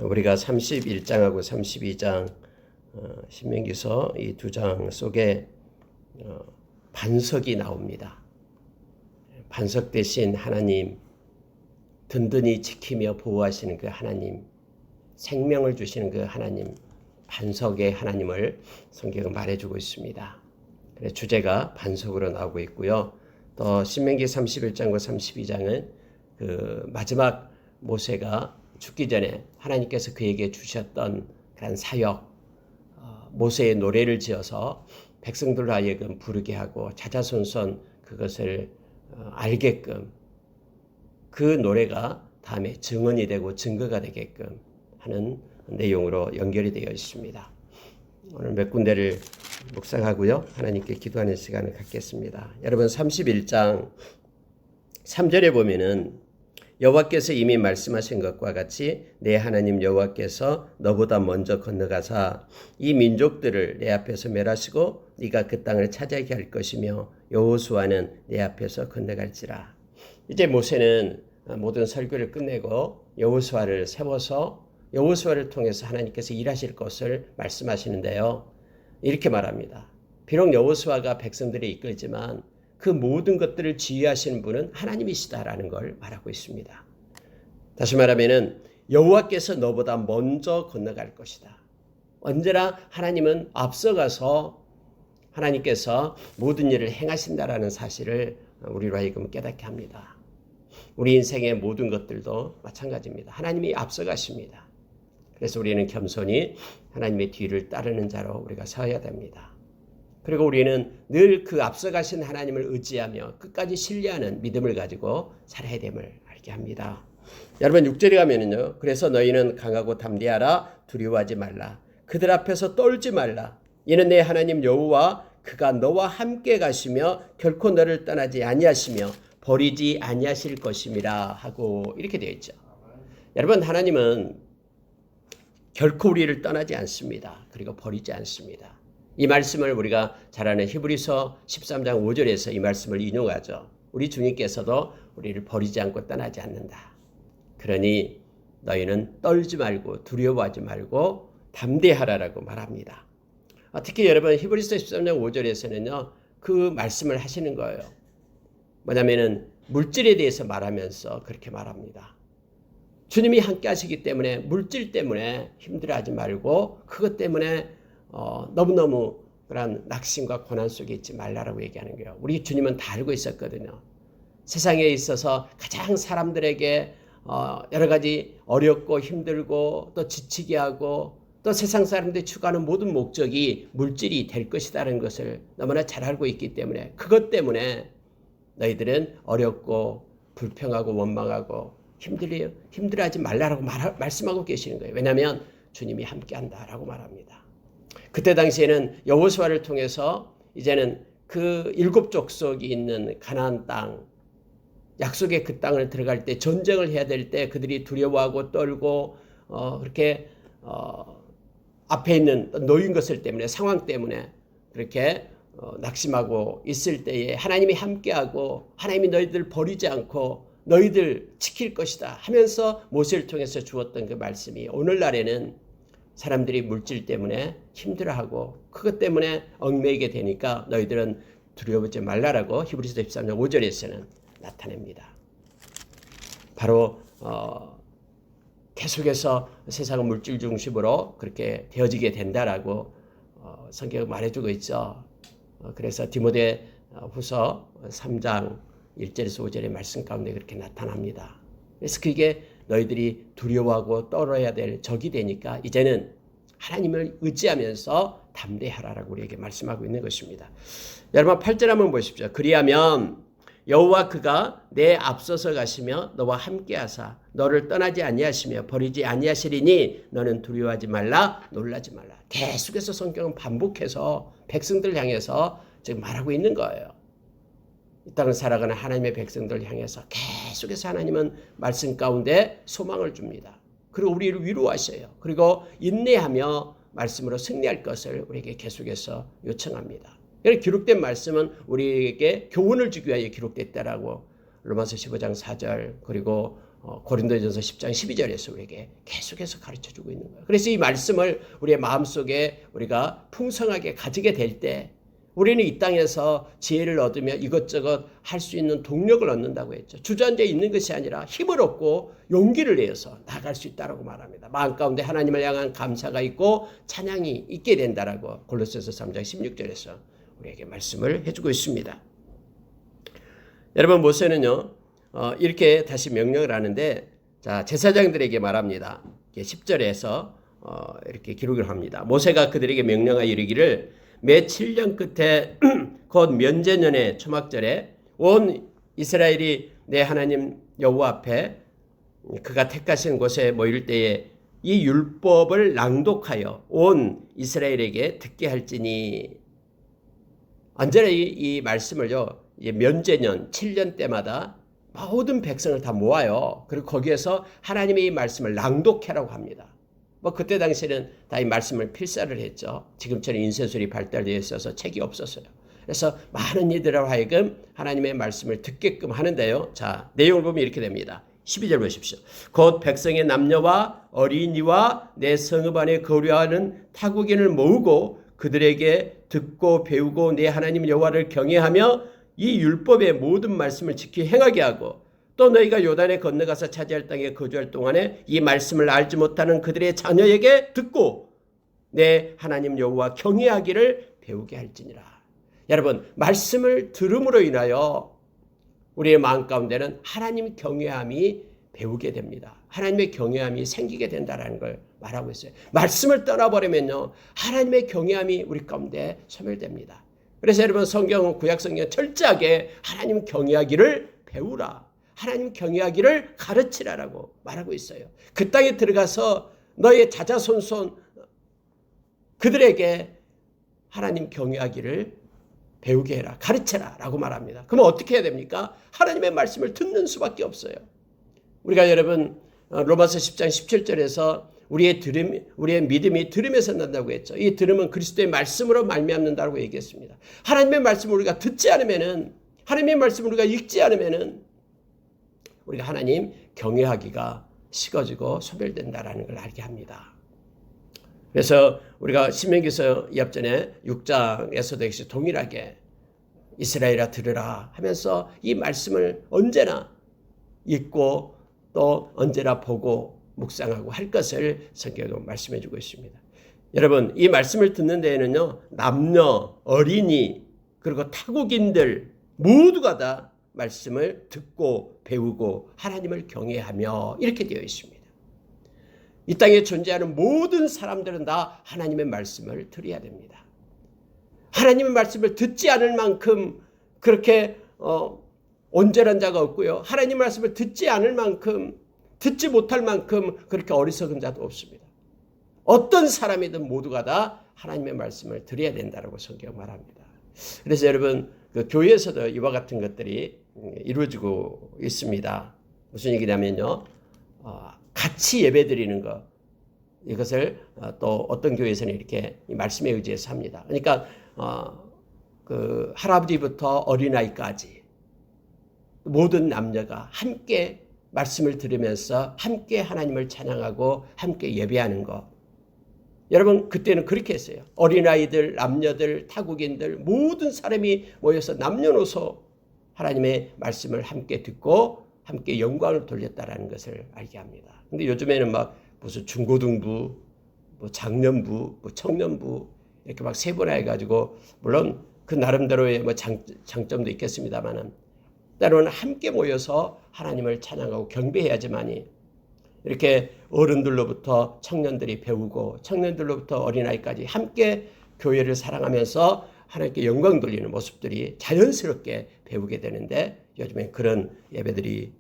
우리가 31장하고 32장 신명기서 이 두 장 속에 반석이 나옵니다. 반석 대신 하나님, 든든히 지키며 보호하시는 그 하나님, 생명을 주시는 그 하나님, 반석의 하나님을 성경은 말해주고 있습니다. 그래서 주제가 반석으로 나오고 있고요. 또 신명기 31장과 32장은 그 마지막 모세가 죽기 전에 하나님께서 그에게 주셨던 그런 사역, 모세의 노래를 지어서 백성들로 하여금 부르게 하고 자자손손 그것을 알게끔, 그 노래가 다음에 증언이 되고 증거가 되게끔 하는 내용으로 연결이 되어 있습니다. 오늘 몇 군데를 묵상하고요, 하나님께 기도하는 시간을 갖겠습니다. 여러분, 31장 3절에 보면은 여호와께서 이미 말씀하신 것과 같이 내 하나님 여호와께서 너보다 먼저 건너가사 이 민족들을 내 앞에서 멸하시고 네가 그 땅을 차지하게 할 것이며 여호수아는 내 앞에서 건너갈지라. 이제 모세는 모든 설교를 끝내고 여호수아를 세워서 여호수아를 통해서 하나님께서 일하실 것을 말씀하시는데요, 이렇게 말합니다. 비록 여호수아가 백성들을 이끌지만 그 모든 것들을 지휘하시는 분은 하나님이시다라는 걸 말하고 있습니다. 다시 말하면은 여호와께서 너보다 먼저 건너갈 것이다. 언제나 하나님은 앞서가서 하나님께서 모든 일을 행하신다라는 사실을 우리로 하여금 깨닫게 합니다. 우리 인생의 모든 것들도 마찬가지입니다. 하나님이 앞서가십니다. 그래서 우리는 겸손히 하나님의 뒤를 따르는 자로 우리가 서야 됩니다. 그리고 우리는 늘 그 앞서가신 하나님을 의지하며 끝까지 신뢰하는 믿음을 가지고 살아야 됨을 알게 합니다. 여러분, 6절에 가면은요, 그래서 너희는 강하고 담대하라, 두려워하지 말라, 그들 앞에서 떨지 말라, 이는 내 하나님 여호와 그가 너와 함께 가시며 결코 너를 떠나지 아니하시며 버리지 아니하실 것임이라 하고 이렇게 되어 있죠. 여러분, 하나님은 결코 우리를 떠나지 않습니다. 그리고 버리지 않습니다. 이 말씀을 우리가 잘 아는 히브리서 13장 5절에서 이 말씀을 인용하죠. 우리 주님께서도 우리를 버리지 않고 떠나지 않는다. 그러니 너희는 떨지 말고 두려워하지 말고 담대하라라고 말합니다. 특히 여러분, 히브리서 13장 5절에서는요, 그 말씀을 하시는 거예요. 뭐냐면은 물질에 대해서 말하면서 그렇게 말합니다. 주님이 함께 하시기 때문에 물질 때문에 힘들어하지 말고 그것 때문에 너무너무 그런 낙심과 고난 속에 있지 말라라고 얘기하는 거예요. 우리 주님은 다 알고 있었거든요. 세상에 있어서 가장 사람들에게 여러 가지 어렵고 힘들고 또 지치게 하고 또 세상 사람들이 추구하는 모든 목적이 물질이 될 것이라는 것을 너무나 잘 알고 있기 때문에 그것 때문에 너희들은 어렵고 불평하고 원망하고 힘들어하지 말라라고 말씀하고 계시는 거예요. 왜냐하면 주님이 함께한다라고 말합니다. 그때 당시에는 여호수아를 통해서 이제는 그 7 족속이 있는 가나안 땅, 약속의 그 땅을 들어갈 때, 전쟁을 해야 될 때 그들이 두려워하고 떨고 그렇게 앞에 있는 놓인 것을 때문에, 상황 때문에 그렇게 낙심하고 있을 때에 하나님이 함께하고 하나님이 너희들 버리지 않고 너희들 지킬 것이다 하면서 모세를 통해서 주었던 그 말씀이 오늘날에는 사람들이 물질 때문에 힘들어하고 그것 때문에 얽매이게 되니까 너희들은 두려워하지 말라라고 히브리서 13장 5절에서는 나타냅니다. 바로 계속해서 세상은 물질 중심으로 그렇게 되어지게 된다라고 성경은 말해주고 있죠. 그래서 디모데 후서 3장 1절에서 5절의 말씀 가운데 그렇게 나타납니다. 그래서 그게 너희들이 두려워하고 떨어야 될 적이 되니까 이제는 하나님을 의지하면서 담대하라라고 우리에게 말씀하고 있는 것입니다. 여러분, 8절 한번 보십시오. 그리하면 여호와 그가 내 앞서서 가시며 너와 함께 하사 너를 떠나지 아니하시며 버리지 아니하시리니 너는 두려워하지 말라, 놀라지 말라. 계속해서 성경은 반복해서 백성들 향해서 지금 말하고 있는 거예요. 이 땅을 살아가는 하나님의 백성들 향해서 계속해서 하나님은 말씀 가운데 소망을 줍니다. 그리고 우리를 위로하셔요. 그리고 인내하며 말씀으로 승리할 것을 우리에게 계속해서 요청합니다. 그래서 기록된 말씀은 우리에게 교훈을 주기 위하여 기록됐다라고 로마서 15장 4절 그리고 고린도전서 10장 12절에서 우리에게 계속해서 가르쳐주고 있는 거예요. 그래서 이 말씀을 우리의 마음속에 우리가 풍성하게 가지게 될 때 우리는 이 땅에서 지혜를 얻으며 이것저것 할 수 있는 동력을 얻는다고 했죠. 주저앉아 있는 것이 아니라 힘을 얻고 용기를 내어서 나갈 수 있다고 말합니다. 마음 가운데 하나님을 향한 감사가 있고 찬양이 있게 된다라고 골로새서 3장 16절에서 우리에게 말씀을 해주고 있습니다. 여러분 모세는요 이렇게 다시 명령을 하는데 자 제사장들에게 말합니다. 10절에서 이렇게 기록을 합니다. 모세가 그들에게 명령하여 이르기를 매 7년 끝에 곧 면제년의 초막절에 온 이스라엘이 내 하나님 여호와 앞에 그가 택하신 곳에 모일 때에 이 율법을 낭독하여 온 이스라엘에게 듣게 할지니 언제나 이 말씀을요 면제년 7년 때마다 모든 백성을 다 모아요. 그리고 거기에서 하나님의 이 말씀을 낭독하라고 합니다. 그때 당시에는 다 이 말씀을 필사를 했죠. 지금처럼 인쇄술이 발달되어 있어서 책이 없었어요. 그래서 많은 이들로 하여금 하나님의 말씀을 듣게끔 하는데요. 자, 내용을 보면 이렇게 됩니다. 12절 보십시오. 곧 백성의 남녀와 어린이와 내 성읍 안에 거류하는 타국인을 모으고 그들에게 듣고 배우고 내 하나님 여호와를 경외하며 이 율법의 모든 말씀을 지키 행하게 하고 또 너희가 요단에 건너가서 차지할 땅에 거주할 동안에 이 말씀을 알지 못하는 그들의 자녀에게 듣고 내 하나님 여호와 경외하기를 배우게 할지니라. 여러분 말씀을 들음으로 인하여 우리의 마음 가운데는 하나님 경외함이 배우게 됩니다. 하나님의 경외함이 생기게 된다는 걸 말하고 있어요. 말씀을 떠나버리면요 하나님의 경외함이 우리 가운데 소멸됩니다. 그래서 여러분 성경은 구약 성경은 철저하게 하나님 경외하기를 배우라. 하나님 경외하기를 가르치라라고 말하고 있어요. 그 땅에 들어가서 너의 자자손손 그들에게 하나님 경외하기를 배우게 해라. 가르쳐라 라고 말합니다. 그러면 어떻게 해야 됩니까? 하나님의 말씀을 듣는 수밖에 없어요. 우리가 여러분 로마서 10장 17절에서 우리의 믿음이 들음에서 난다고 했죠. 이 들음은 그리스도의 말씀으로 말미암는다고 얘기했습니다. 하나님의 말씀을 우리가 듣지 않으면은 하나님의 말씀을 우리가 읽지 않으면은 우리가 하나님 경외하기가 식어지고 소멸된다라는 걸 알게 합니다. 그래서 우리가 신명기서 2앞전에 6장에서도 역시 동일하게 이스라엘아 들으라 하면서 이 말씀을 언제나 읽고 또 언제나 보고 묵상하고 할 것을 성경에도 말씀해 주고 있습니다. 여러분 이 말씀을 듣는 데에는요 남녀, 어린이 그리고 타국인들 모두가 다 말씀을 듣고 배우고 하나님을 경외하며 이렇게 되어 있습니다. 이 땅에 존재하는 모든 사람들은 다 하나님의 말씀을 들어야 됩니다. 하나님의 말씀을 듣지 않을 만큼 그렇게 온전한 자가 없고요. 하나님의 말씀을 듣지 않을 만큼 듣지 못할 만큼 그렇게 어리석은 자도 없습니다. 어떤 사람이든 모두가 다 하나님의 말씀을 들어야 된다고 성경 말합니다. 그래서 여러분 그 교회에서도 이와 같은 것들이 이루어지고 있습니다. 무슨 얘기냐면요. 같이 예배드리는 것 이것을 또 어떤 교회에서는 이렇게 말씀에 의지해서 합니다. 그러니까 그 할아버지부터 어린아이까지 모든 남녀가 함께 말씀을 들으면서 함께 하나님을 찬양하고 함께 예배하는 것. 여러분 그때는 그렇게 했어요. 어린아이들, 남녀들, 타국인들 모든 사람이 모여서 남녀노소 하나님의 말씀을 함께 듣고 함께 영광을 돌렸다라는 것을 알게 합니다. 근데 요즘에는 막 무슨 중고등부, 뭐 장년부, 뭐 청년부 이렇게 막 세분화해가지고 물론 그 나름대로의 뭐 장점도 있겠습니다만은 때로는 함께 모여서 하나님을 찬양하고 경배해야지만이 이렇게 어른들로부터 청년들이 배우고 청년들로부터 어린아이까지 함께 교회를 사랑하면서 하나님께 영광 돌리는 모습들이 자연스럽게 배우게 되는데 요즘엔 그런 예배들이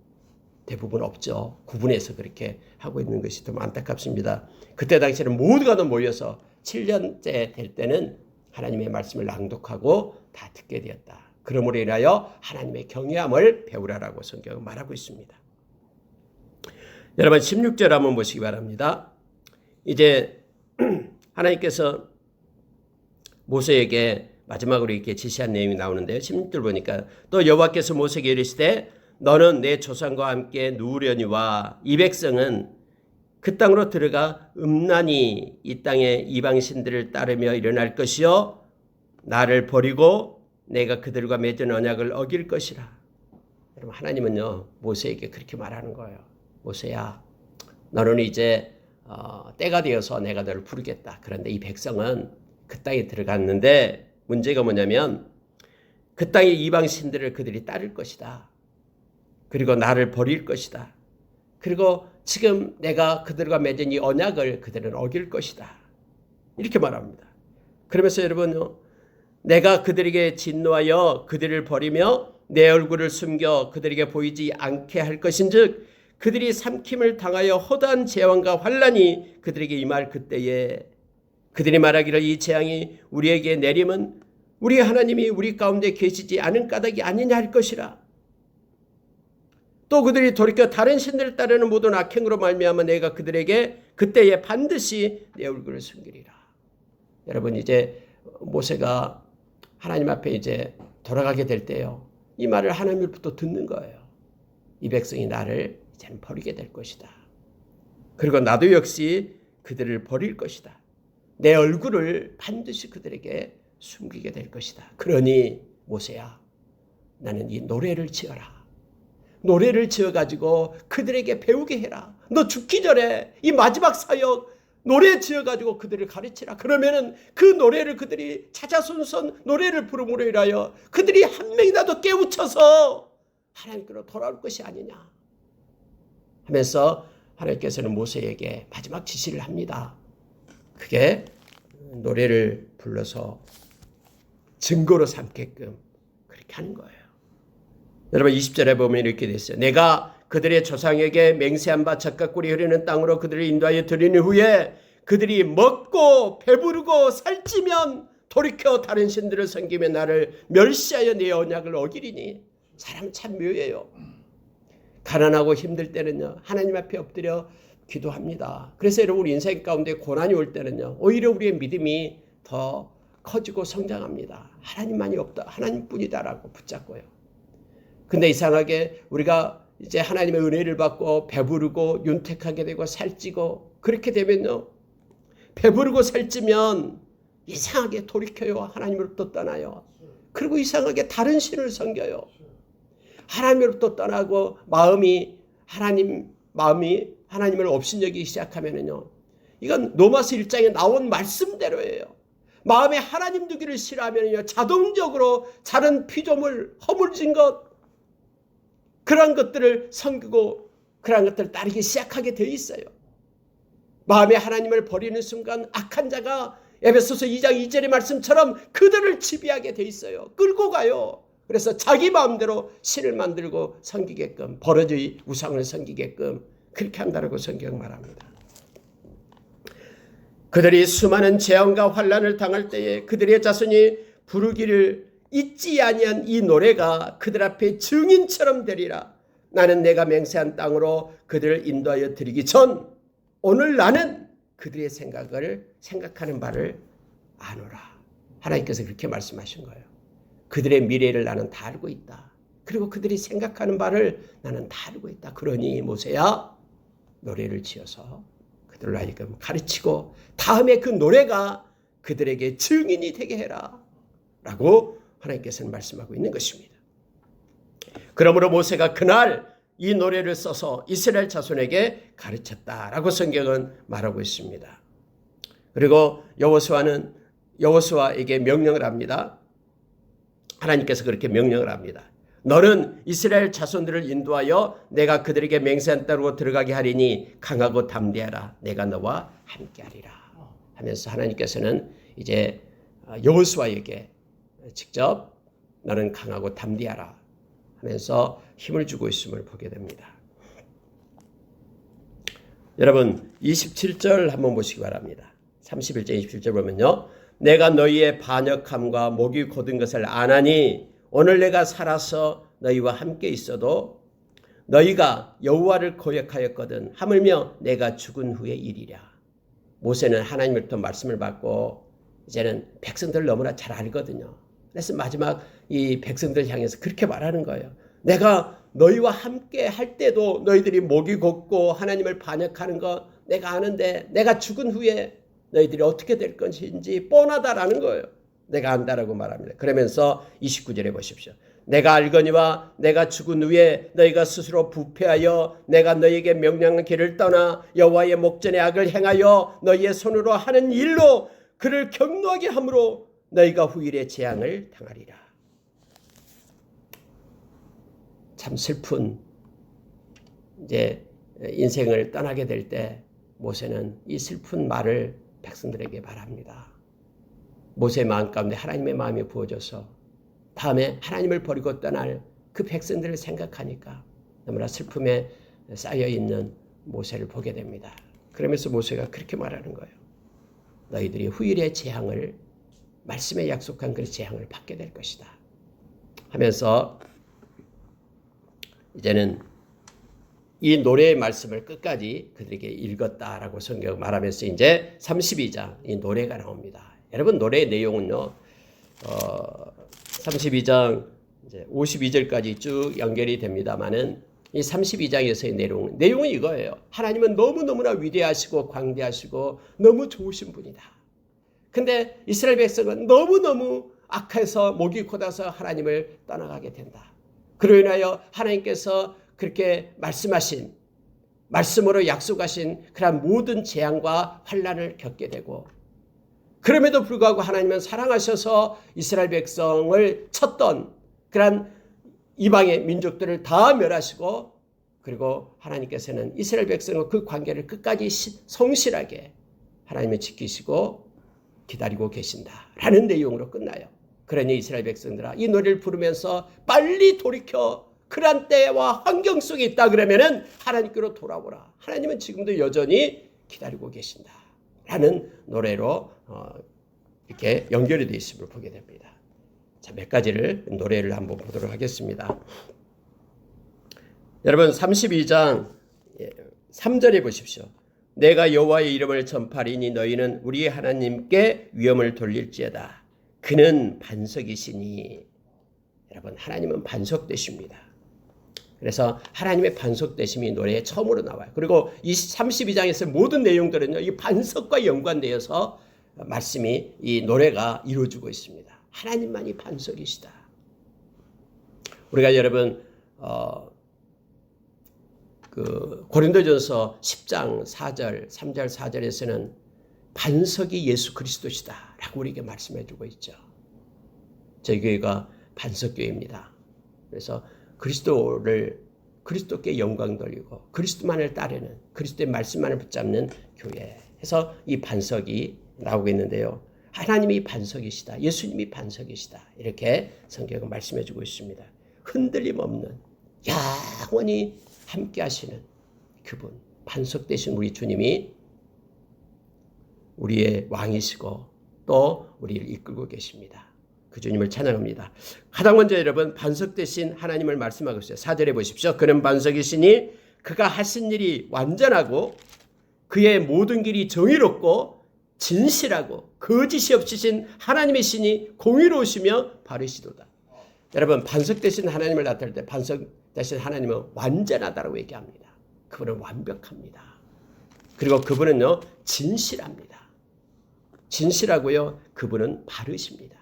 대부분 없죠. 구분해서 그렇게 하고 있는 것이 좀 안타깝습니다. 그때 당시에는 모두가 다 모여서 7년째 될 때는 하나님의 말씀을 낭독하고 다 듣게 되었다. 그러므로 인하여 하나님의 경외함을 배우라라고 성경은 말하고 있습니다. 여러분 16절 한번 보시기 바랍니다. 이제 하나님께서 모세에게 마지막으로 이렇게 지시한 내용이 나오는데요. 16절 보니까 또 여호와께서 모세에게 이르시되 너는 내 조상과 함께 누우려니와 이 백성은 그 땅으로 들어가 음란히 이 땅의 이방신들을 따르며 일어날 것이요 나를 버리고 내가 그들과 맺은 언약을 어길 것이라. 여러분, 하나님은요 모세에게 그렇게 말하는 거예요. 모세야, 너는 이제 때가 되어서 내가 너를 부르겠다. 그런데 이 백성은 그 땅에 들어갔는데 문제가 뭐냐면 그 땅의 이방신들을 그들이 따를 것이다. 그리고 나를 버릴 것이다. 그리고 지금 내가 그들과 맺은 이 언약을 그들은 어길 것이다. 이렇게 말합니다. 그러면서 여러분, 내가 그들에게 진노하여 그들을 버리며 내 얼굴을 숨겨 그들에게 보이지 않게 할 것인즉 그들이 삼킴을 당하여 허다한 재앙과 환난이 그들에게 임할 그때에 그들이 말하기를 이 재앙이 우리에게 내림은 우리 하나님이 우리 가운데 계시지 않은 까닭이 아니냐 할 것이라. 또 그들이 돌이켜 다른 신들을 따르는 모든 악행으로 말미암아 내가 그들에게 그때에 반드시 내 얼굴을 숨기리라. 여러분, 이제 모세가 하나님 앞에 이제 돌아가게 될 때요, 이 말을 하나님으로부터 듣는 거예요. 이 백성이 나를 이제는 버리게 될 것이다. 그리고 나도 역시 그들을 버릴 것이다. 내 얼굴을 반드시 그들에게 숨기게 될 것이다. 그러니 모세야, 나는 이 노래를 지어라. 노래를 지어가지고 그들에게 배우게 해라. 너 죽기 전에 이 마지막 사역 노래 지어가지고 그들을 가르치라. 그러면은 그 노래를 그들이 차자손손 노래를 부름으로 인하여 그들이 한 명이라도 깨우쳐서 하나님께로 돌아올 것이 아니냐 하면서 하나님께서는 모세에게 마지막 지시를 합니다. 그게 노래를 불러서 증거로 삼게끔 그렇게 하는 거예요. 여러분, 20절에 보면 이렇게 돼 있어요. 내가 그들의 조상에게 맹세한 바 젖과 꿀이 흐르는 땅으로 그들을 인도하여 드리는 후에 그들이 먹고 배부르고 살찌면 돌이켜 다른 신들을 섬기며 나를 멸시하여 내 언약을 어기리니. 사람 참 묘해요. 가난하고 힘들 때는요, 하나님 앞에 엎드려 기도합니다. 그래서 여러분, 우리 인생 가운데 고난이 올 때는요, 오히려 우리의 믿음이 더 커지고 성장합니다. 하나님만이 없다, 하나님뿐이다라고 붙잡고요. 근데 이상하게 우리가 이제 하나님의 은혜를 받고 배부르고 윤택하게 되고 살찌고 그렇게 되면요, 배부르고 살찌면 이상하게 돌이켜요. 하나님으로부터 떠나요. 그리고 이상하게 다른 신을 섬겨요. 하나님으로부터 떠나고 마음이 하나님을 업신여기기 시작하면은요, 이건 로마서 1장에 나온 말씀대로예요. 마음에 하나님 두기를 싫어하면요, 자동적으로 다른 피조물, 허물진 것, 그러한 것들을 섬기고 그러한 것들을 따르기 시작하게 되어 있어요. 마음에 하나님을 버리는 순간 악한 자가 에베소서 2장 2절의 말씀처럼 그들을 지배하게 되어 있어요. 끌고 가요. 그래서 자기 마음대로 신을 만들고 섬기게끔, 버러지의 우상을 섬기게끔 그렇게 한다고 성경 말합니다. 그들이 수많은 재앙과 환난을 당할 때에 그들의 자손이 부르기를 잊지 아니한 이 노래가 그들 앞에 증인처럼 되리라. 나는 내가 맹세한 땅으로 그들을 인도하여 드리기 전 오늘 나는 그들의 생각하는 바를 아노라. 하나님께서 그렇게 말씀하신 거예요. 그들의 미래를 나는 다 알고 있다. 그리고 그들이 생각하는 바를 나는 다 알고 있다. 그러니 모세야, 노래를 지어서 그들을 하여금 가르치고 다음에 그 노래가 그들에게 증인이 되게 해라 라고 하나님께서는 말씀하고 있는 것입니다. 그러므로 모세가 그날 이 노래를 써서 이스라엘 자손에게 가르쳤다라고 성경은 말하고 있습니다. 그리고 여호수아에게 명령을 합니다. 하나님께서 그렇게 명령을 합니다. 너는 이스라엘 자손들을 인도하여 내가 그들에게 맹세한 땅으로 들어가게 하리니 강하고 담대하라. 내가 너와 함께하리라 하면서 하나님께서는 이제 여호수아에게 직접 너는 강하고 담대하라 하면서 힘을 주고 있음을 보게 됩니다. 여러분, 27절 한번 보시기 바랍니다. 31절 27절 보면요, 내가 너희의 반역함과 목이 곧은 것을 아나니 오늘 내가 살아서 너희와 함께 있어도 너희가 여호와를 거역하였거든 하물며 내가 죽은 후의 일이랴. 모세는 하나님으로부터 말씀을 받고 이제는 백성들 너무나 잘 알거든요. 그래서 마지막 이 백성들 향해서 그렇게 말하는 거예요. 내가 너희와 함께 할 때도 너희들이 목이 곧고 하나님을 반역하는 거 내가 아는데 내가 죽은 후에 너희들이 어떻게 될 것인지 뻔하다라는 거예요. 내가 안다라고 말합니다. 그러면서 29절에 보십시오. 내가 알거니와 내가 죽은 후에 너희가 스스로 부패하여 내가 너희에게 명령한 길을 떠나 여호와의 목전에 악을 행하여 너희의 손으로 하는 일로 그를 경노하게 함으로 너희가 후일에 재앙을 당하리라. 참 슬픈 이제 인생을 떠나게 될 때 모세는 이 슬픈 말을 백성들에게 말합니다. 모세의 마음 가운데 하나님의 마음이 부어져서 다음에 하나님을 버리고 떠날 그 백성들을 생각하니까 너무나 슬픔에 쌓여있는 모세를 보게 됩니다. 그러면서 모세가 그렇게 말하는 거예요. 너희들이 후일의 재앙을 말씀에 약속한 그 재앙을 받게 될 것이다 하면서 이제는 이 노래의 말씀을 끝까지 그들에게 읽었다라고 성경 말하면서 이제 32장 이 노래가 나옵니다. 여러분 노래의 내용은요. 32장 이제 52절까지 쭉 연결이 됩니다만은 이 32장에서의 내용은 이거예요. 하나님은 너무너무나 위대하시고 광대하시고 너무 좋으신 분이다. 근데 이스라엘 백성은 너무너무 악해서 목이 곧아서 하나님을 떠나가게 된다. 그로 인하여 하나님께서 그렇게 말씀하신 말씀으로 약속하신 그런 모든 재앙과 환난을 겪게 되고 그럼에도 불구하고 하나님은 사랑하셔서 이스라엘 백성을 쳤던 그런 이방의 민족들을 다 멸하시고 그리고 하나님께서는 이스라엘 백성과 그 관계를 끝까지 성실하게 하나님을 지키시고 기다리고 계신다라는 내용으로 끝나요. 그러니 이스라엘 백성들아 이 노래를 부르면서 빨리 돌이켜 그런 때와 환경 속에 있다 그러면은 하나님께로 돌아오라. 하나님은 지금도 여전히 기다리고 계신다라는 노래로 이렇게 연결이 되어 있음을 보게 됩니다. 자, 몇 가지를 노래를 한번 보도록 하겠습니다. 여러분 32장 3절에 보십시오. 내가 여호와의 이름을 전파리니 너희는 우리 하나님께 위엄을 돌릴지어다. 그는 반석이시니. 여러분 하나님은 반석 되십니다. 그래서 하나님의 반석 되심이 노래에 처음으로 나와요. 그리고 이 32장에서 모든 내용들은요, 이 반석과 연관되어서 말씀이 이 노래가 이루어지고 있습니다. 하나님만이 반석이시다. 우리가 여러분 그 고린도전서 10장 4절, 3절, 4절에서는 반석이 예수 그리스도시다라고 우리에게 말씀해주고 있죠. 저희 교회가 반석교회입니다. 그래서 그리스도께 영광 돌리고 그리스도만을 따르는 그리스도의 말씀만을 붙잡는 교회 해서 이 반석이 나오고 있는데요. 하나님이 반석이시다. 예수님이 반석이시다. 이렇게 성경은 말씀해주고 있습니다. 흔들림 없는 영원히 함께 하시는 그분 반석 되신 우리 주님이 우리의 왕이시고 또 우리를 이끌고 계십니다. 그 주님을 찬양합니다. 가장 먼저 여러분 반석 되신 하나님을 말씀하고 있어요. 4절에 보십시오. 그는 반석이시니 그가 하신 일이 완전하고 그의 모든 길이 정의롭고 진실하고 거짓이 없으신 하나님이시니 공의로우시며 바르시도다. 여러분 반석 되신 하나님을 나타낼 때 반석 되신 하나님은 완전하다고 얘기합니다. 그분은 완벽합니다. 그리고 그분은요 진실합니다. 진실하고요 그분은 바르십니다.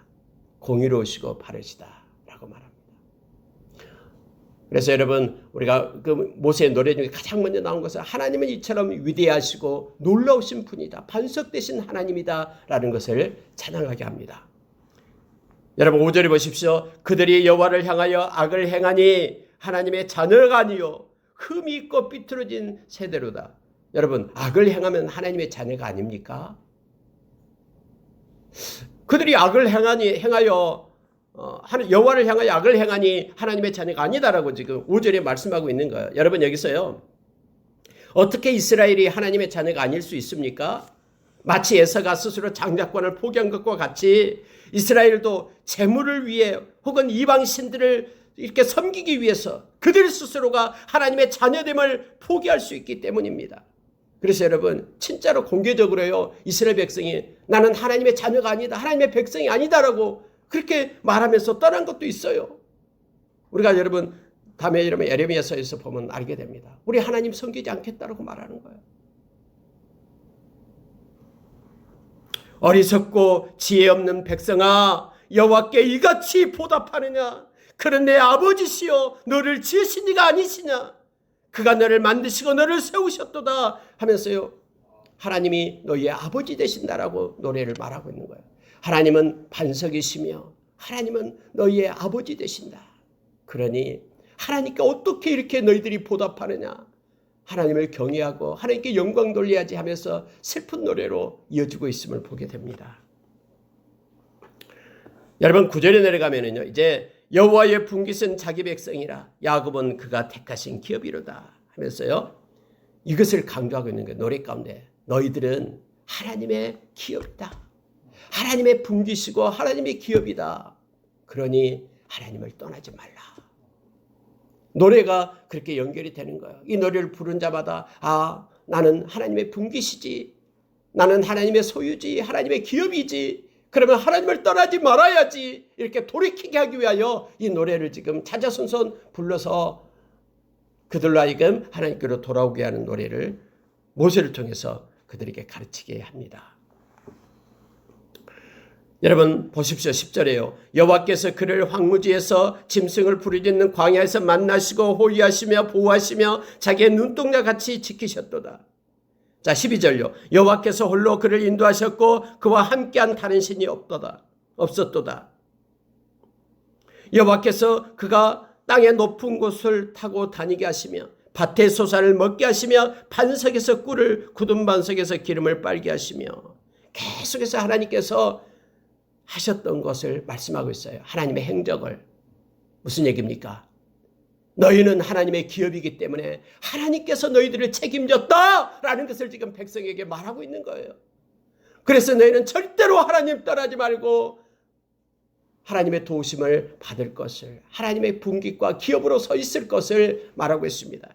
공의로우시고 바르시다라고 말합니다. 그래서 여러분 우리가 그 모세의 노래 중에 가장 먼저 나온 것은 하나님은 이처럼 위대하시고 놀라우신 분이다. 반석 되신 하나님이다라는 것을 찬양하게 합니다. 여러분 5절에 보십시오. 그들이 여호와를 향하여 악을 행하니 하나님의 자녀가 아니요 흠이 있고 삐뚤어진 세대로다. 여러분 악을 행하면 하나님의 자녀가 아닙니까? 그들이 악을 행하여 여호와를 향하여 악을 행하니 하나님의 자녀가 아니다라고 지금 5절에 말씀하고 있는 거예요. 여러분 여기서요. 어떻게 이스라엘이 하나님의 자녀가 아닐 수 있습니까? 마치 에서가 스스로 장자권을 포기한 것과 같이 이스라엘도 재물을 위해 혹은 이방 신들을 이렇게 섬기기 위해서 그들 스스로가 하나님의 자녀됨을 포기할 수 있기 때문입니다. 그래서 여러분 진짜로 공개적으로요 이스라엘 백성이 나는 하나님의 자녀가 아니다. 하나님의 백성이 아니다라고 그렇게 말하면서 떠난 것도 있어요. 우리가 여러분 다음에 여러분 예레미야서에서 보면 알게 됩니다. 우리 하나님 섬기지 않겠다고 말하는 거예요. 어리석고 지혜 없는 백성아, 여호와께 이같이 보답하느냐? 그런 내 아버지시여 너를 지으신 이가 아니시냐? 그가 너를 만드시고 너를 세우셨도다 하면서요, 하나님이 너희의 아버지 되신다라고 노래를 말하고 있는 거예요. 하나님은 반석이시며 하나님은 너희의 아버지 되신다. 그러니 하나님께 어떻게 이렇게 너희들이 보답하느냐? 하나님을 경외하고 하나님께 영광 돌려야지 하면서 슬픈 노래로 이어지고 있음을 보게 됩니다. 여러분 9절에 내려가면은요, 이제 여호와의 분깃은 자기 백성이라 야곱은 그가 택하신 기업이로다 하면서요, 이것을 강조하고 있는 거예요. 노래 가운데 너희들은 하나님의 기업이다. 하나님의 분깃이고 하나님의 기업이다. 그러니 하나님을 떠나지 말라. 노래가 그렇게 연결이 되는 거예요. 이 노래를 부른 자마다 나는 하나님의 분깃이지, 나는 하나님의 소유지, 하나님의 기업이지, 그러면 하나님을 떠나지 말아야지, 이렇게 돌이키게 하기 위하여 이 노래를 지금 자자손손 불러서 그들로 하여금 하나님께로 돌아오게 하는 노래를 모세를 통해서 그들에게 가르치게 합니다. 여러분 보십시오. 10절에요. 여호와께서 그를 황무지에서 짐승을 부르짖는 광야에서 만나시고 호위하시며 보호하시며 자기의 눈동자같이 지키셨도다. 자 12절요. 여호와께서 홀로 그를 인도하셨고 그와 함께한 다른 신이 없었도다. 여호와께서 그가 땅의 높은 곳을 타고 다니게 하시며 밭의 소산을 먹게 하시며 반석에서 꿀을, 굳은 반석에서 기름을 빨게 하시며, 계속해서 하나님께서 하셨던 것을 말씀하고 있어요. 하나님의 행적을. 무슨 얘기입니까? 너희는 하나님의 기업이기 때문에 하나님께서 너희들을 책임졌다라는 것을 지금 백성에게 말하고 있는 거예요. 그래서 너희는 절대로 하나님 떠나지 말고 하나님의 도우심을 받을 것을, 하나님의 분깃과 기업으로 서 있을 것을 말하고 있습니다.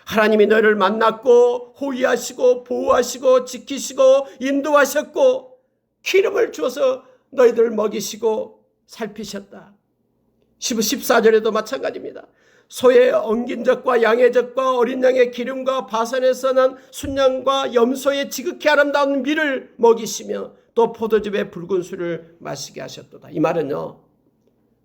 하나님이 너희를 만났고 호위하시고 보호하시고 지키시고 인도하셨고 기름을 주어서 너희들을 먹이시고 살피셨다. 14절에도 마찬가지입니다. 소의 엉긴 젖과 양의 젖과 어린 양의 기름과 바산에서 난 순양과 염소의 지극히 아름다운 밀을 먹이시며 또 포도즙의 붉은 술을 마시게 하셨도다. 이 말은요,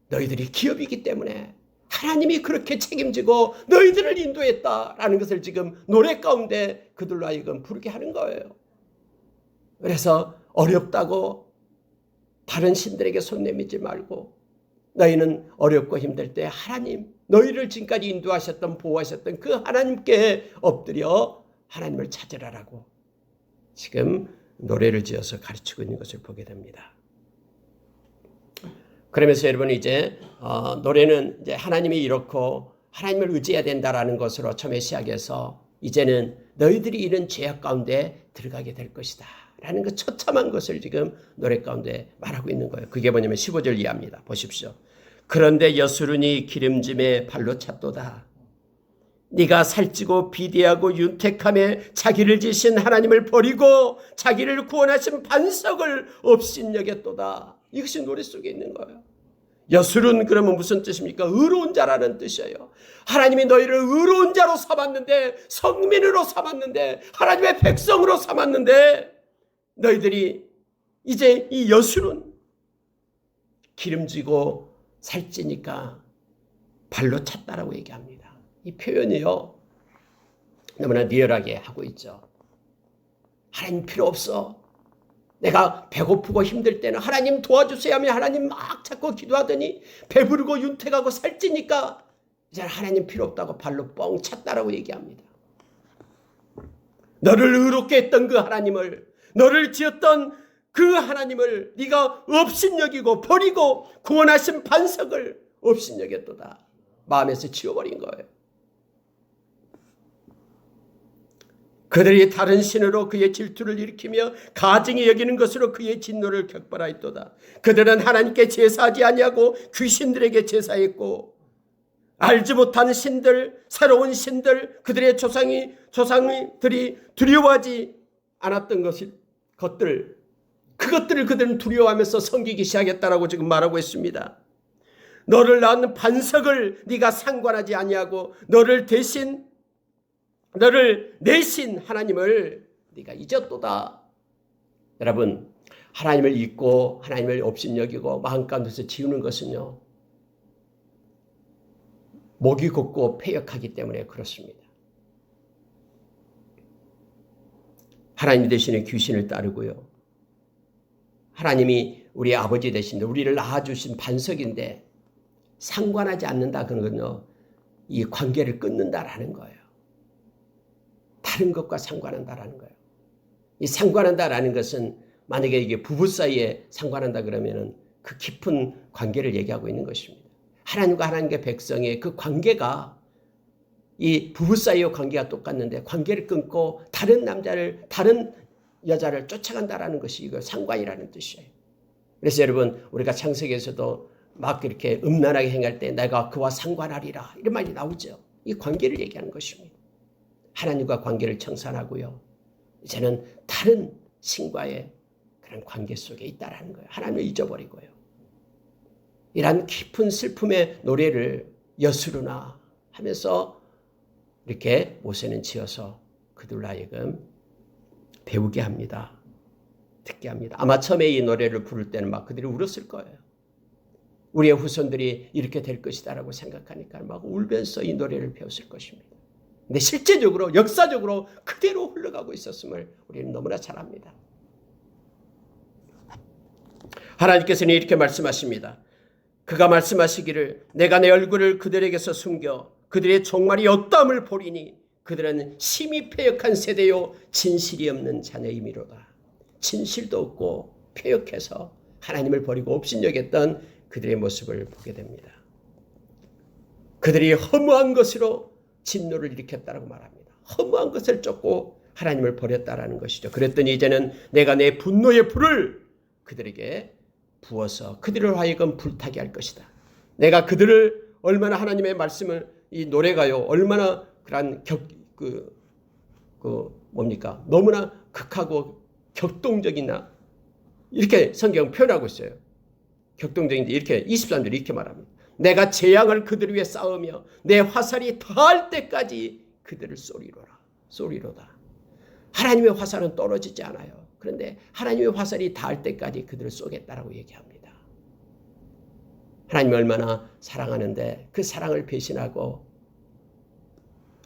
너희들이 기업이기 때문에 하나님이 그렇게 책임지고 너희들을 인도했다라는 것을 지금 노래 가운데 그들로 하여금 부르게 하는 거예요. 그래서 어렵다고 다른 신들에게 손 내밀지 말고 너희는 어렵고 힘들 때 하나님, 너희를 지금까지 인도하셨던 보호하셨던 그 하나님께 엎드려 하나님을 찾으라라고 지금 노래를 지어서 가르치고 있는 것을 보게 됩니다. 그러면서 여러분 이제 노래는 이제 하나님이 이렇고 하나님을 의지해야 된다라는 것으로 처음에 시작해서 이제는 너희들이 이런 죄악 가운데 들어가게 될 것이다 라는 그 처참한 것을 지금 노래 가운데 말하고 있는 거예요. 그게 뭐냐면 15절 이하입니다. 보십시오. 그런데 여수run이 기름짐에 발로 찼도다. 네가 살찌고 비대하고 윤택함에 자기를 지으신 하나님을 버리고 자기를 구원하신 반석을 업신여겼도다. 이것이 노래 속에 있는 거예요. 여수른 그러면 무슨 뜻입니까? 의로운 자라는 뜻이에요. 하나님이 너희를 의로운 자로 삼았는데, 성민으로 삼았는데, 하나님의 백성으로 삼았는데 너희들이 이제 이 여수른 기름지고 살찌니까 발로 찼다라고 얘기합니다. 이 표현이요, 너무나 리얼하게 하고 있죠. 하나님 필요 없어. 내가 배고프고 힘들 때는 하나님 도와주세요 하며 하나님 막 찾고 기도하더니 배부르고 윤택하고 살찌니까 이제 하나님 필요 없다고 발로 뻥 찼다라고 얘기합니다. 너를 의롭게 했던 그 하나님을, 너를 지었던 그 하나님을 네가 업신여기고 버리고 구원하신 반석을 업신여겼도다. 마음에서 지워버린 거예요. 그들이 다른 신으로 그의 질투를 일으키며 가증히 여기는 것으로 그의 진노를 격발하였도다. 그들은 하나님께 제사하지 아니하고 귀신들에게 제사했고, 알지 못한 신들, 새로운 신들, 그들의 조상들이 두려워하지 않았던 그것들을 그들은 두려워하면서 섬기기 시작했다라고 지금 말하고 있습니다. 너를 낳은 반석을 네가 상관하지 아니하고 너를 내신 하나님을 네가 잊었도다. 여러분, 하나님을 잊고 하나님을 업신여기고 마음 가운데서 지우는 것은요, 목이 곱고 패역하기 때문에 그렇습니다. 하나님 대신에 귀신을 따르고요. 하나님이 우리 아버지 되신데 우리를 낳아주신 반석인데 상관하지 않는다. 그런 건요, 이 관계를 끊는다라는 거예요. 다른 것과 상관한다라는 거예요. 이 상관한다라는 것은 만약에 이게 부부 사이에 상관한다 그러면은 그 깊은 관계를 얘기하고 있는 것입니다. 하나님과 하나님의 백성의 그 관계가 이 부부 사이의 관계가 똑같는데 관계를 끊고 다른 여자를 쫓아간다라는 것이 이거 상관이라는 뜻이에요. 그래서 여러분, 우리가 창세기에서도 막 이렇게 음란하게 행할 때 내가 그와 상관하리라 이런 말이 나오죠. 이 관계를 얘기하는 것입니다. 하나님과 관계를 청산하고요, 이제는 다른 신과의 그런 관계 속에 있다라는 거예요. 하나님을 잊어버리고요. 이런 깊은 슬픔의 노래를 여수르나 하면서 이렇게 모세는 지어서 그들로 하여금 배우게 합니다. 듣게 합니다. 아마 처음에 이 노래를 부를 때는 막 그들이 울었을 거예요. 우리의 후손들이 이렇게 될 것이다라고 생각하니까 막 울면서 이 노래를 배웠을 것입니다. 근데 실제적으로 역사적으로 그대로 흘러가고 있었음을 우리는 너무나 잘 압니다. 하나님께서는 이렇게 말씀하십니다. 그가 말씀하시기를 내가 내 얼굴을 그들에게서 숨겨 그들의 종말이 어떠함을 보리니 그들은 심히 패역한 세대요 진실이 없는 자녀이미로다. 진실도 없고 패역해서 하나님을 버리고 업신여겼던 그들의 모습을 보게 됩니다. 그들이 허무한 것으로 진노를 일으켰다라고 말합니다. 허무한 것을 쫓고 하나님을 버렸다라는 것이죠. 그랬더니 이제는 내가 내 분노의 불을 그들에게 부어서 그들을 하여금 불타게 할 것이다. 내가 그들을 얼마나 하나님의 말씀을 이 노래가요 얼마나 그런 뭡니까 너무나 극하고 격동적이나 이렇게 성경 표현하고 있어요. 격동적인데 이렇게 23절에 이렇게 말합니다. 내가 재앙을 그들 위해 쌓으며 내 화살이 닿을 때까지 그들을 쏘리로다. 하나님의 화살은 떨어지지 않아요. 그런데 하나님의 화살이 닿을 때까지 그들을 쏘겠다라고 얘기합니다. 하나님이 얼마나 사랑하는데 그 사랑을 배신하고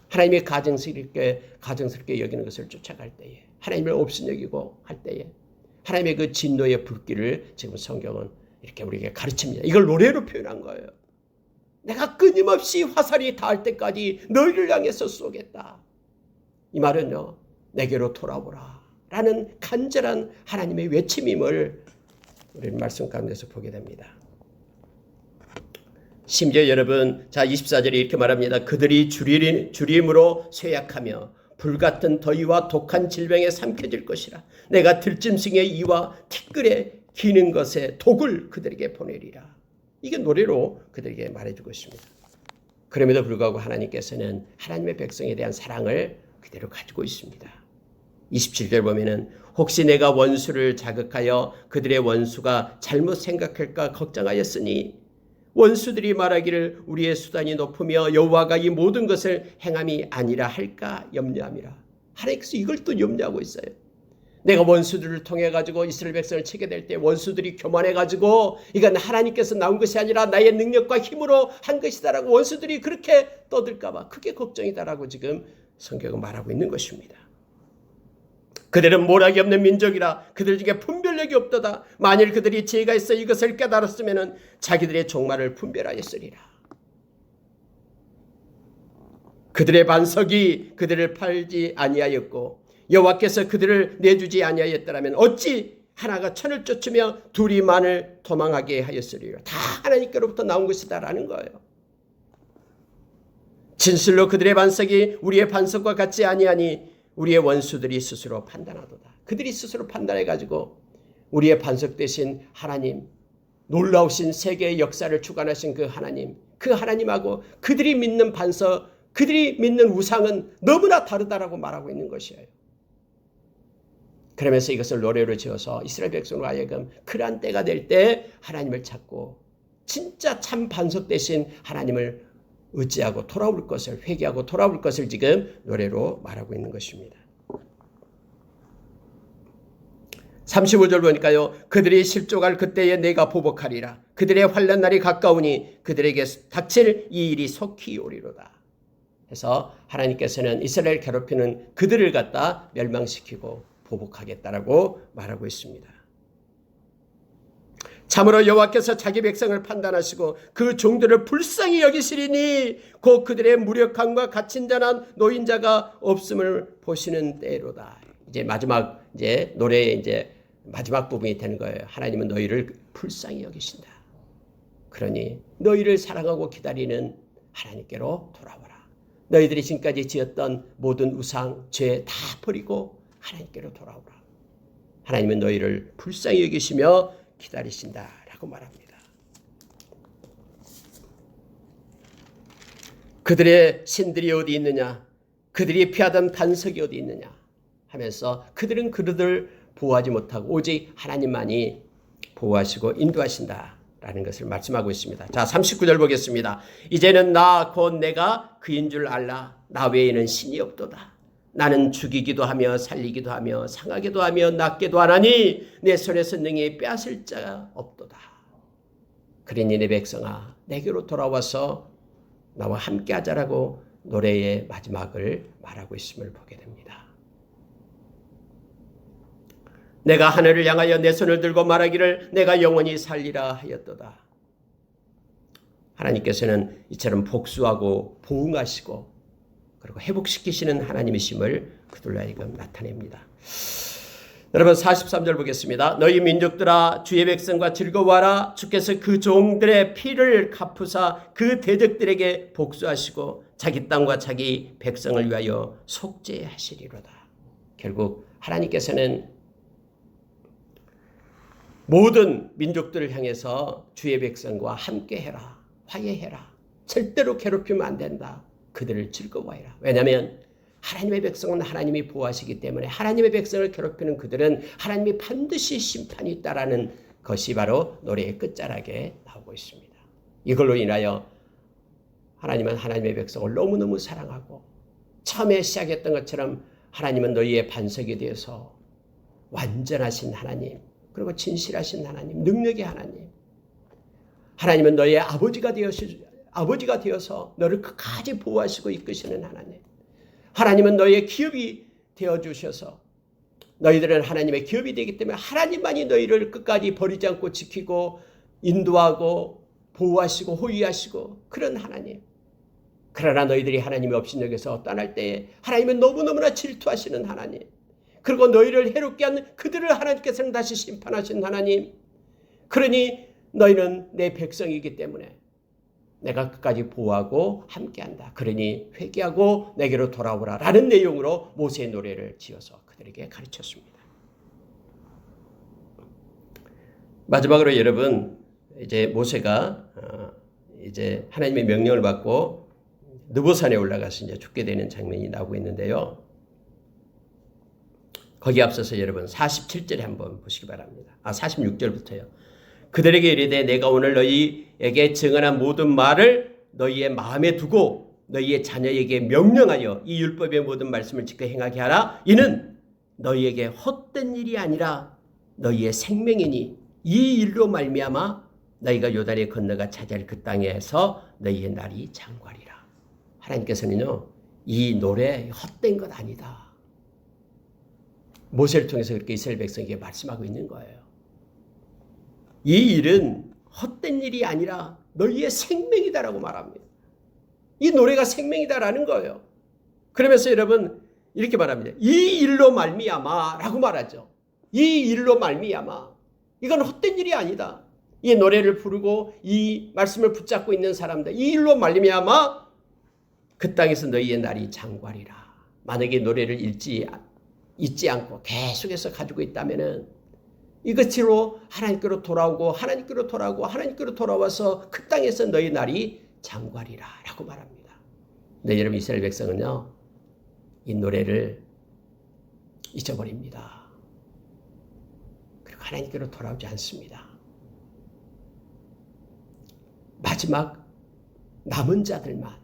하나님의 가증스럽게 여기는 것을 쫓아갈 때에 하나님을 업신여기고 할 때에 하나님의 그 진노의 불길을 지금 성경은 이렇게 우리에게 가르칩니다. 이걸 노래로 표현한 거예요. 내가 끊임없이 화살이 닿을 때까지 너희를 향해서 쏘겠다. 이 말은요, 내게로 돌아오라 라는 간절한 하나님의 외침임을 우리는 말씀 가운데서 보게 됩니다. 심지어 여러분, 자 24절에 이렇게 말합니다. 그들이 주림으로 쇠약하며 불같은 더위와 독한 질병에 삼켜질 것이라. 내가 들짐승의 이와 티끌에 기는 것에 독을 그들에게 보내리라. 이게 노래로 그들에게 말해주고 있습니다. 그럼에도 불구하고 하나님께서는 하나님의 백성에 대한 사랑을 그대로 가지고 있습니다. 27절 보면은 혹시 내가 원수를 자극하여 그들의 원수가 잘못 생각할까 걱정하였으니 원수들이 말하기를 우리의 수단이 높으며 여호와가 이 모든 것을 행함이 아니라 할까 염려함이라. 하나님께서 이걸 또 염려하고 있어요. 내가 원수들을 통해 가지고 이스라엘 백성을 치게 될 때 원수들이 교만해 가지고 이건 하나님께서 나온 것이 아니라 나의 능력과 힘으로 한 것이다라고 원수들이 그렇게 떠들까 봐 그게 걱정이다라고 지금 성경은 말하고 있는 것입니다. 그들은 모락이 없는 민족이라 그들 중에 분별력이 없도다. 만일 그들이 지혜가 있어 이것을 깨달았으면 자기들의 종말을 분별하였으리라. 그들의 반석이 그들을 팔지 아니하였고 여호와께서 그들을 내주지 아니하였더라면 어찌 하나가 천을 쫓으며 둘이 만을 도망하게 하였으리라. 다 하나님께로부터 나온 것이다라는 거예요. 진실로 그들의 반석이 우리의 반석과 같지 아니하니 우리의 원수들이 스스로 판단하도다. 그들이 스스로 판단해가지고 우리의 반석 되신 하나님, 놀라우신 세계의 역사를 주관하신 그 하나님하고 그들이 믿는 반석, 그들이 믿는 우상은 너무나 다르다라고 말하고 있는 것이에요. 그러면서 이것을 노래로 지어서 이스라엘 백성으로 하여금 그러한 때가 될 때 하나님을 찾고 진짜 참 반석 되신 하나님을 의지하고 돌아올 것을, 회개하고 돌아올 것을 지금 노래로 말하고 있는 것입니다. 35절 보니까요. 그들이 실족할 그때에 내가 보복하리라. 그들의 환난 날이 가까우니 그들에게 닥칠 이 일이 속히 오리로다. 그래서 하나님께서는 이스라엘 괴롭히는 그들을 갖다 멸망시키고 보복하겠다라고 말하고 있습니다. 참으로 여호와께서 자기 백성을 판단하시고 그 종들을 불쌍히 여기시리니 곧 그들의 무력함과 갇힌 자나 노인자가 없음을 보시는 때로다. 이제 마지막 노래의 마지막 부분이 되는 거예요. 하나님은 너희를 불쌍히 여기신다. 그러니 너희를 사랑하고 기다리는 하나님께로 돌아와라. 너희들이 지금까지 지었던 모든 우상, 죄 다 버리고 하나님께로 돌아오라. 하나님은 너희를 불쌍히 여기시며 기다리신다라고 말합니다. 그들의 신들이 어디 있느냐? 그들이 피하던 반석이 어디 있느냐? 하면서 그들은 그들을 보호하지 못하고 오직 하나님만이 보호하시고 인도하신다라는 것을 말씀하고 있습니다. 자, 39절 보겠습니다. 이제는 나 곧 내가 그인 줄 알라. 나 외에는 신이 없도다. 나는 죽이기도 하며 살리기도 하며 상하기도 하며 낫게도 하나니 내 손에서 능히 빼앗을 자가 없도다. 그러니 내 백성아 내게로 돌아와서 나와 함께 하자라고 노래의 마지막을 말하고 있음을 보게 됩니다. 내가 하늘을 향하여 내 손을 들고 말하기를 내가 영원히 살리라 하였도다. 하나님께서는 이처럼 복수하고 보응하시고 그리고 회복시키시는 하나님이심을 그들로 하여금 나타냅니다. 여러분 43절 보겠습니다. 너희 민족들아 주의 백성과 즐거워하라. 주께서 그 종들의 피를 갚으사 그 대적들에게 복수하시고 자기 땅과 자기 백성을 위하여 속죄하시리로다. 결국 하나님께서는 모든 민족들을 향해서 주의 백성과 함께해라. 화해해라. 절대로 괴롭히면 안 된다. 그들을 즐거워해라. 왜냐하면 하나님의 백성은 하나님이 보호하시기 때문에 하나님의 백성을 괴롭히는 그들은 하나님이 반드시 심판이 있다라는 것이 바로 노래의 끝자락에 나오고 있습니다. 이걸로 인하여 하나님은 하나님의 백성을 너무너무 사랑하고 처음에 시작했던 것처럼 하나님은 너희의 반석이 되어서 완전하신 하나님 그리고 진실하신 하나님, 능력의 하나님 하나님은 너희의 아버지가 되어서 너를 끝까지 보호하시고 이끄시는 하나님. 하나님은 너희의 기업이 되어주셔서 너희들은 하나님의 기업이 되기 때문에 하나님만이 너희를 끝까지 버리지 않고 지키고 인도하고 보호하시고 호위하시고 그런 하나님. 그러나 너희들이 하나님의 업신여기서 떠날 때에 하나님은 너무너무나 질투하시는 하나님. 그리고 너희를 해롭게 하는 그들을 하나님께서는 다시 심판하신 하나님. 그러니 너희는 내 백성이기 때문에 내가 끝까지 보호하고 함께한다. 그러니 회개하고 내게로 돌아오라 라는 내용으로 모세의 노래를 지어서 그들에게 가르쳤습니다. 마지막으로 여러분 이제 모세가 이제 하나님의 명령을 받고 느보산에 올라가서 이제 죽게 되는 장면이 나오고 있는데요. 거기 앞서서 여러분 47절에 한번 보시기 바랍니다. 46절부터요. 그들에게 이르되 내가 오늘 너희에게 증언한 모든 말을 너희의 마음에 두고 너희의 자녀에게 명령하여 이 율법의 모든 말씀을 지켜 행하게 하라. 이는 너희에게 헛된 일이 아니라 너희의 생명이니 이 일로 말미암아 너희가 요단에 건너가 차지할 그 땅에서 너희의 날이 장관이라. 하나님께서는요 이 노래 헛된 것 아니다. 모세를 통해서 그렇게 이스라엘 백성에게 말씀하고 있는 거예요. 이 일은 헛된 일이 아니라 너희의 생명이다라고 말합니다. 이 노래가 생명이다라는 거예요. 그러면서 여러분 이렇게 말합니다. 이 일로 말미암아라고 말하죠. 이 일로 말미암아. 이건 헛된 일이 아니다. 이 노래를 부르고 이 말씀을 붙잡고 있는 사람들 이 일로 말미암아 그 땅에서 너희의 날이 장관이라. 만약에 노래를 잊지 않고 계속해서 가지고 있다면은 이것으로 하나님께로 돌아오고 하나님께로 돌아오고 하나님께로 돌아와서 그 땅에서 너희 날이 장관이라 라고 말합니다. 근데 여러분 이스라엘 백성은요 이 노래를 잊어버립니다. 그리고 하나님께로 돌아오지 않습니다. 마지막 남은 자들만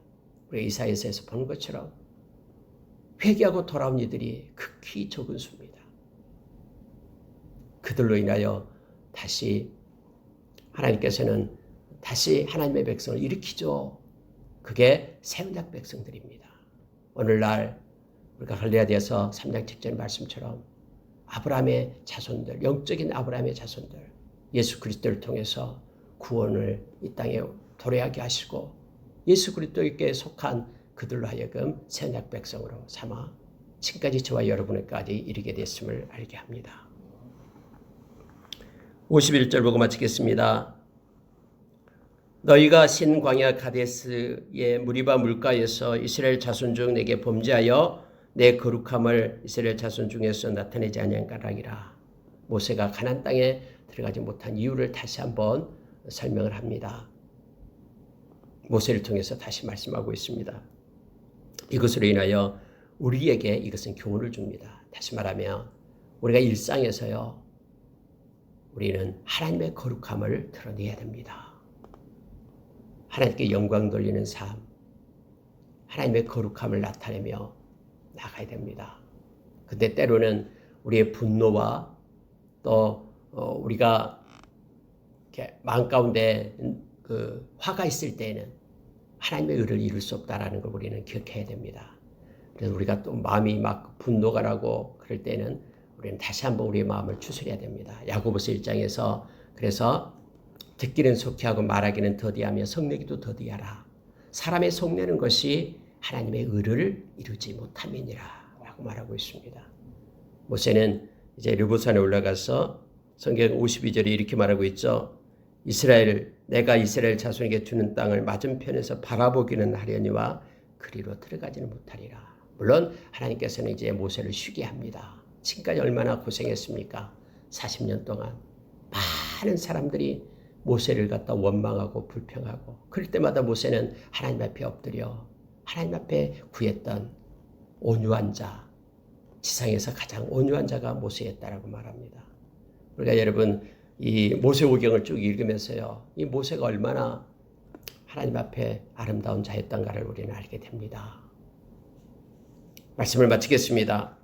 우리 이사야서에서 보는 것처럼 회개하고 돌아온 이들이 극히 적은 수입니다. 그들로 인하여 다시 하나님께서는 다시 하나님의 백성을 일으키죠. 그게 새 언약 백성들입니다. 오늘날 우리가 갈라디아서 3장 7절 말씀처럼 아브라함의 자손들, 영적인 아브라함의 자손들, 예수 그리스도를 통해서 구원을 이 땅에 도래하게 하시고 예수 그리스도께 속한 그들로 하여금 새 언약 백성으로 삼아 지금까지 저와 여러분에게까지 이르게 됐음을 알게 합니다. 51절 보고 마치겠습니다. 너희가 신 광야 가데스의 무리바 물가에서 이스라엘 자손 중 내게 범죄하여 내 거룩함을 이스라엘 자손 중에서 나타내지 아니한가라기라. 모세가 가나안 땅에 들어가지 못한 이유를 다시 한번 설명을 합니다. 모세를 통해서 다시 말씀하고 있습니다. 이것으로 인하여 우리에게 이것은 교훈을 줍니다. 다시 말하면 우리가 일상에서요, 우리는 하나님의 거룩함을 드러내야 됩니다. 하나님께 영광 돌리는 삶, 하나님의 거룩함을 나타내며 나가야 됩니다. 근데 때로는 우리의 분노와 또 우리가 이렇게 마음 가운데 그 화가 있을 때에는 하나님의 의를 이룰 수 없다라는 걸 우리는 기억해야 됩니다. 그래서 우리가 또 마음이 막 분노가 나고 그럴 때는 우리는 다시 한번 우리의 마음을 추스려야 됩니다. 야고보서 1장에서 그래서 듣기는 속히 하고 말하기는 더디하며 성내기도 더디하라. 사람의 속내는 것이 하나님의 의를 이루지 못함이니라 라고 말하고 있습니다. 모세는 이제 르보산에 올라가서 성경 52절에 이렇게 말하고 있죠. 내가 이스라엘 자손에게 주는 땅을 맞은편에서 바라보기는 하려니와 그리로 들어가지는 못하리라. 물론 하나님께서는 이제 모세를 쉬게 합니다. 지금까지 얼마나 고생했습니까? 40년 동안 많은 사람들이 모세를 갖다 원망하고 불평하고 그럴 때마다 모세는 하나님 앞에 엎드려 하나님 앞에 구했던 온유한 자, 지상에서 가장 온유한 자가 모세였다라고 말합니다. 우리가 여러분 이 모세오경을 쭉 읽으면서요, 이 모세가 얼마나 하나님 앞에 아름다운 자였던가를 우리는 알게 됩니다. 말씀을 마치겠습니다.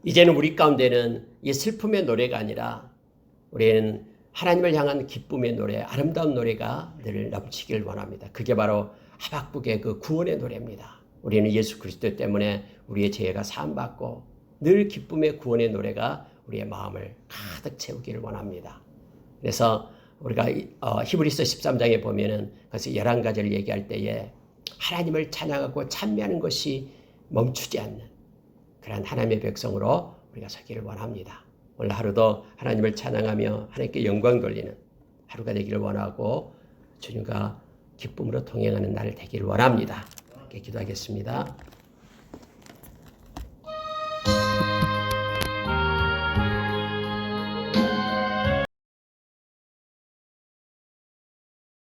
이제는 우리 가운데는 이 슬픔의 노래가 아니라 우리는 하나님을 향한 기쁨의 노래, 아름다운 노래가 늘 넘치길 원합니다. 그게 바로 하박국의 그 구원의 노래입니다. 우리는 예수 그리스도 때문에 우리의 죄가 사함받고 늘 기쁨의 구원의 노래가 우리의 마음을 가득 채우기를 원합니다. 그래서 우리가 히브리서 13장에 보면은 그래서 11가지를 얘기할 때에 하나님을 찬양하고 찬미하는 것이 멈추지 않는 그런 하나님의 백성으로 우리가 서기를 원합니다. 오늘 하루도 하나님을 찬양하며 하나님께 영광 돌리는 하루가 되기를 원하고 주님과 기쁨으로 동행하는 날 되기를 원합니다. 함께 기도하겠습니다.